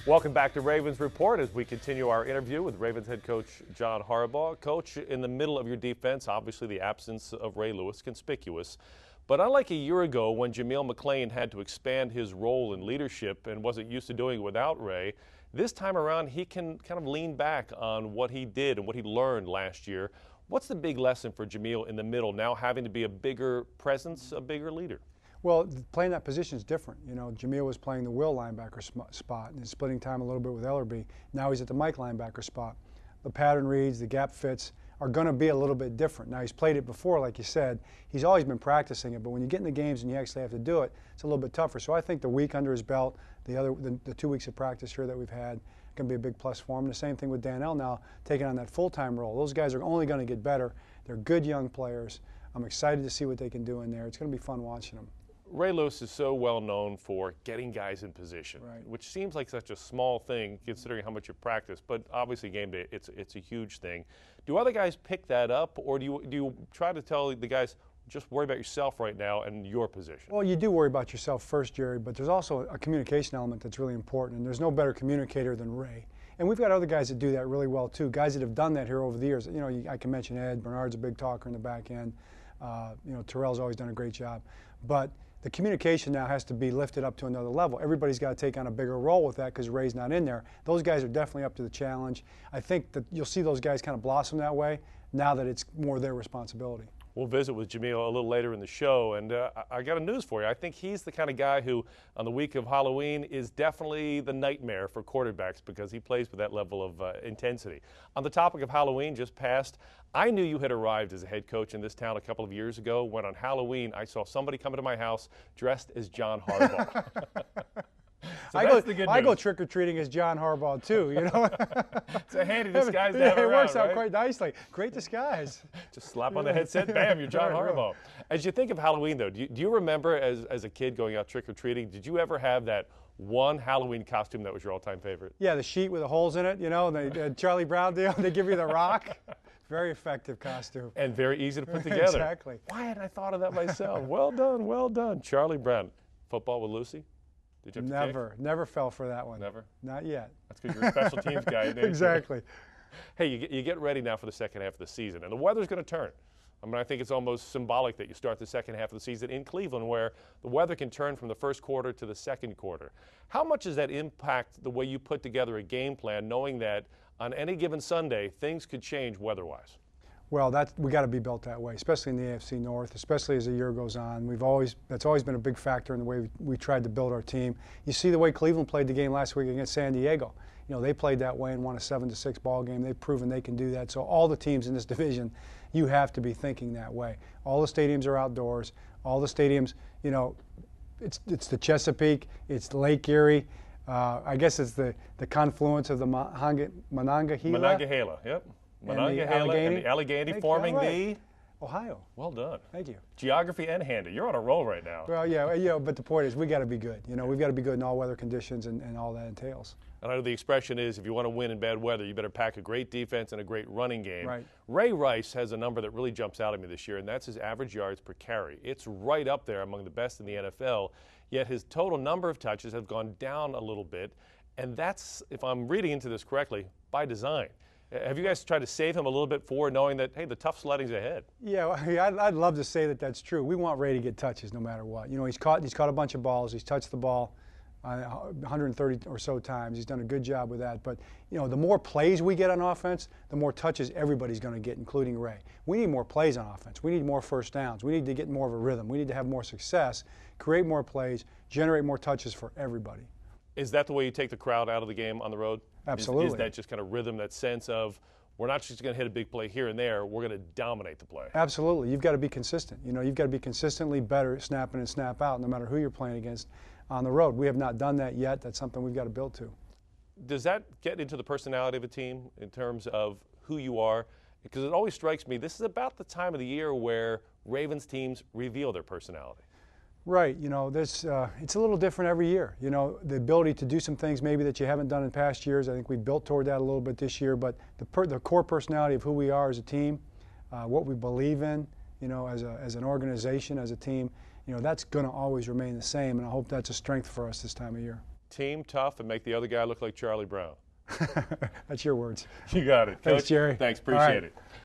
Welcome back to Ravens Report as we continue our interview with Ravens head coach John Harbaugh. Coach, in the middle of your defense, obviously the absence of Ray Lewis, conspicuous. But unlike a year ago when Jameel McClain had to expand his role in leadership and wasn't used to doing it without Ray, this time around he can kind of lean back on what he did and what he learned last year. What's the big lesson for Jameel in the middle, now having to be a bigger presence, a bigger leader? Well, playing that position is different. You know, Jameel was playing the will linebacker spot and splitting time a little bit with Ellerbe. Now he's at the Mike linebacker spot. The pattern reads, the gap fits are going to be a little bit different. Now, he's played it before, like you said. He's always been practicing it, but when you get in the games and you actually have to do it, it's a little bit tougher. So I think the week under his belt, the 2 weeks of practice here that we've had, going to be a big plus for him. And the same thing with Danelle now, taking on that full-time role. Those guys are only going to get better. They're good young players. I'm excited to see what they can do in there. It's going to be fun watching them. Ray Lewis is so well known for getting guys in position, right, which seems like such a small thing considering how much you practice. But obviously, game day, it's a huge thing. Do other guys pick that up, or do you try to tell the guys just worry about yourself right now and your position? Well, you do worry about yourself first, Jerry, but there's also a communication element that's really important, and there's no better communicator than Ray. And we've got other guys that do that really well too. Guys that have done that here over the years. You know, I can mention Ed. Bernard's a big talker in the back end. You know, Terrell's always done a great job, but the communication now has to be lifted up to another level. Everybody's got to take on a bigger role with that because Ray's not in there. Those guys are definitely up to the challenge. I think that you'll see those guys kind of blossom that way now that it's more their responsibility. We'll visit with Jameel a little later in the show, and I got a news for you. I think he's the kind of guy who, on the week of Halloween, is definitely the nightmare for quarterbacks because he plays with that level of intensity. On the topic of Halloween just passed, I knew you had arrived as a head coach in this town a couple of years ago when on Halloween I saw somebody come into my house dressed as John Harbaugh. So I go trick-or-treating as John Harbaugh too, you know. It's a handy disguise to have it around, works out right? quite nicely. Great disguise. Just slap on the headset, bam, you're John Harbaugh. As you think of Halloween, though, do you remember as a kid going out trick-or-treating, did you ever have that one Halloween costume that was your all-time favorite? Yeah, the sheet with the holes in it, you know, the Charlie Brown deal, they give you the rock. Very effective costume. And very easy to put together. Exactly. Why hadn't I thought of that myself? Well done, well done. Charlie Brown. Football with Lucy? Did you have to Never fell for that one. Never? Not yet. That's because you're a special teams guy. Exactly. Hey, you get ready now for the second half of the season, and the weather's going to turn. I mean, I think it's almost symbolic that you start the second half of the season in Cleveland where the weather can turn from the first quarter to the second quarter. How much does that impact the way you put together a game plan, knowing that on any given Sunday, things could change weather-wise? Well, we got to be built that way, especially in the AFC North, especially as the year goes on. That's always been a big factor in the way we tried to build our team. You see the way Cleveland played the game last week against San Diego. You know, they played that way and won a 7-6 ball game. They've proven they can do that. So all the teams in this division, you have to be thinking that way. All the stadiums are outdoors. All the stadiums, you know, it's the Chesapeake, it's Lake Erie. I guess it's the confluence of the Monongahela. Monongahela, yep. Monongahela and the Allegheny forming the Ohio. Well done. Thank you. Geography and handy. You're on a roll right now. Well, yeah, but the point is we got to be good. You know, we've got to be good in all weather conditions and all that entails. And I know the expression is if you want to win in bad weather, you better pack a great defense and a great running game. Right. Ray Rice has a number that really jumps out at me this year, and that's his average yards per carry. It's right up there among the best in the NFL, yet his total number of touches have gone down a little bit, and that's, if I'm reading into this correctly, by design. Have you guys tried to save him a little bit forward, knowing that, hey, the tough sledding's ahead? Yeah, I'd love to say that that's true. We want Ray to get touches no matter what. You know, he's caught a bunch of balls. He's touched the ball 130 or so times. He's done a good job with that. But, you know, the more plays we get on offense, the more touches everybody's going to get, including Ray. We need more plays on offense. We need more first downs. We need to get more of a rhythm. We need to have more success, create more plays, generate more touches for everybody. Is that the way you take the crowd out of the game on the road? Absolutely. Is that just kind of rhythm, that sense of we're not just going to hit a big play here and there, we're going to dominate the play? Absolutely. You've got to be consistent. You know, you've got to be consistently better snap in and snap out no matter who you're playing against on the road. We have not done that yet. That's something we've got to build to. Does that get into the personality of a team in terms of who you are? Because it always strikes me this is about the time of the year where Ravens teams reveal their personality. Right, you know, it's a little different every year. You know, the ability to do some things maybe that you haven't done in past years. I think we built toward that a little bit this year. But the core personality of who we are as a team, what we believe in, you know, as an organization, as a team, you know, that's going to always remain the same. And I hope that's a strength for us this time of year. team tough and make the other guy look like Charlie Brown. That's your words. You got it, Coach. Thanks, Jerry. Thanks, appreciate it.